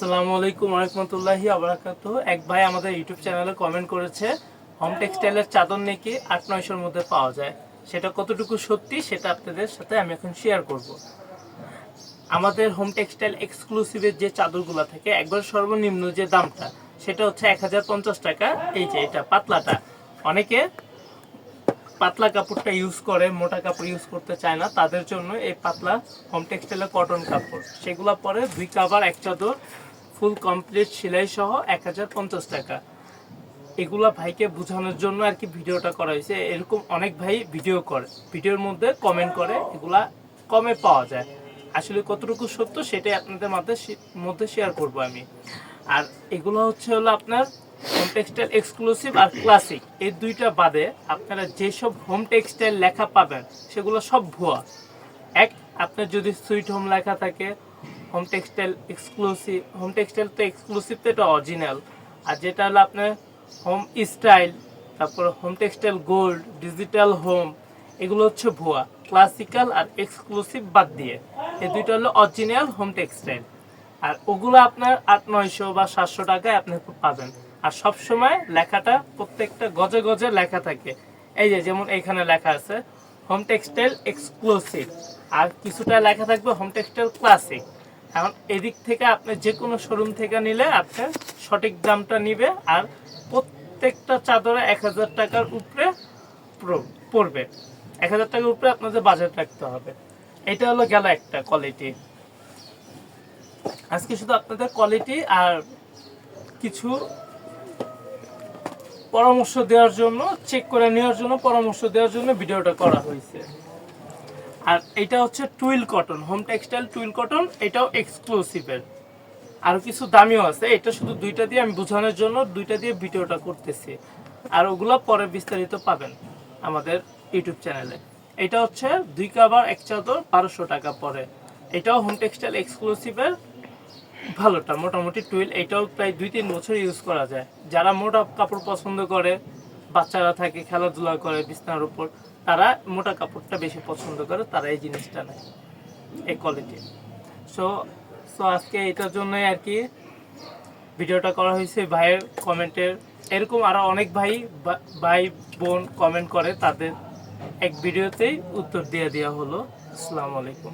আসসালামু আলাইকুম রাহমাতুল্লাহি ওয়া বারাকাতুহু। এক ভাই আমাদের ইউটিউব চ্যানেলে কমেন্ট করেছে হোম টেক্সটাইলের চাদর নাকি ৮-৯০০ এর মধ্যে পাওয়া যায়। সেটা কতটুকু সত্যি সেটা আপনাদের সাথে আমি এখন শেয়ার করব। আমাদের হোম টেক্সটাইল এক্সক্লুসিভের যে চাদরগুলো থাকে একবার সর্বনিম্ন যে দামটা সেটা হচ্ছে ১০৫০ টাকা। এই যে এটা পাতলাটা, অনেকে পাতলা কাপড়টা ইউজ করে, মোটা কাপড় ইউজ করতে চায় না, তাদের জন্য এই পাতলা হোম টেক্সটাইলের কটন কাপড়, সেগুলো পরে 2 কাভার 1 চাদর ফুল কমপ্লিট সেলাই সহ ১০৫০ টাকা। এগুলা ভাইকে বোঝানোর জন্য আর কি ভিডিওটা করা হয়েছে। এরকম অনেক ভাই ভিডিও করে, ভিডিওর মধ্যে কমেন্ট করে এগুলা কমে পাওয়া যায়। আসলে কতটুকু সত্য সেটাই আপনাদের মধ্যে শেয়ার করব আমি। আর এগুলো হলো আপনার হোম টেক্সটাইল এক্সক্লুসিভ আর ক্লাসিক, এই দুইটা বাদে আপনারা যেসব হোম টেক্সটাইল লেখা পাবেন সেগুলো সব ভুয়া। আপনার যদি সুইট হোম লেখা থাকে, home textile exclusive, home textile তো এক্সক্লুসিভ তো এটা অরিজিনাল। আর যেটা হলো আপনার হোম স্টাইল, তারপর home textile gold, digital home, এগুলো হচ্ছে ভুয়া। ক্লাসিক্যাল আর এক্সক্লুসিভ বাদ দিয়ে এই দুইটা হলো অরিজিনাল হোম টেক্সটাইল। আর ওগুলো আপনার ৮-৯০০ বা ৭০০ টাকায় আপনি পাবেন। আর সব সময় লেখাটা প্রত্যেকটা গজে গজে লেখা থাকে। এই যে যেমন এখানে লেখা আছে হোম টেক্সটাইল এক্সক্লুসিভ, আর কিছুটা লেখা থাকবে হোম টেক্সটাইল ক্লাসিক। এখন এদিক থেকে আপনি যে কোনো শোরুম থেকে নিলে আপনার সঠিক দামটা নিবে। আর প্রত্যেকটা চাদরে ১০০০ টাকার উপরে পড়বে। ১০০০ টাকার উপরে আপনাদের বাজেট রাখতে হবে। এটা হলো গেল একটা কোয়ালিটি। আজকে শুধু আপনাদের কোয়ালিটি আর কিছু পরামর্শ দেওয়ার জন্য, চেক করে নেওয়ার জন্য, পরামর্শ দেওয়ার জন্য ভিডিওটা করা হয়েছে। আর এটা হচ্ছে twill cotton, home textile twill cotton, এটাও এক্সক্লুসিভের। আর কিছু দামিও আছে, এটা শুধু দুইটা দিয়ে আমি বোঝানোর জন্য দুইটা দিয়ে ভিডিওটা করতেছি। আর ওগুলো পরে বিস্তারিত পাবেন আমাদের ইউটিউব চ্যানেলে। এটা হচ্ছে 2 কাভার 1 চাদর 1200 টাকা পরে। এটাও হোম টেক্সটাইল এক্সক্লুসিভের ভালোটা, মোটামুটি টুইল। এটাও প্রায় 2-3 বছর ইউজ করা যায়। যারা মোটা কাপড় পছন্দ করে, বাচ্চারা থাকে খেলাধুলা করে বিছানার উপর, তারা মোটা কাপড়টা বেশি পছন্দ করে, তারা এই জিনিসটা নেয়, এই কোয়ালিটি। সো আজকে এটার জন্যই আর কি ভিডিওটা করা হয়েছে ভাইয়ের কমেন্টের। এরকম আরও অনেক ভাই বোন কমেন্ট করে, তাদের এক ভিডিওতেই উত্তর দিয়ে দেওয়া হলো। আসসালামু আলাইকুম।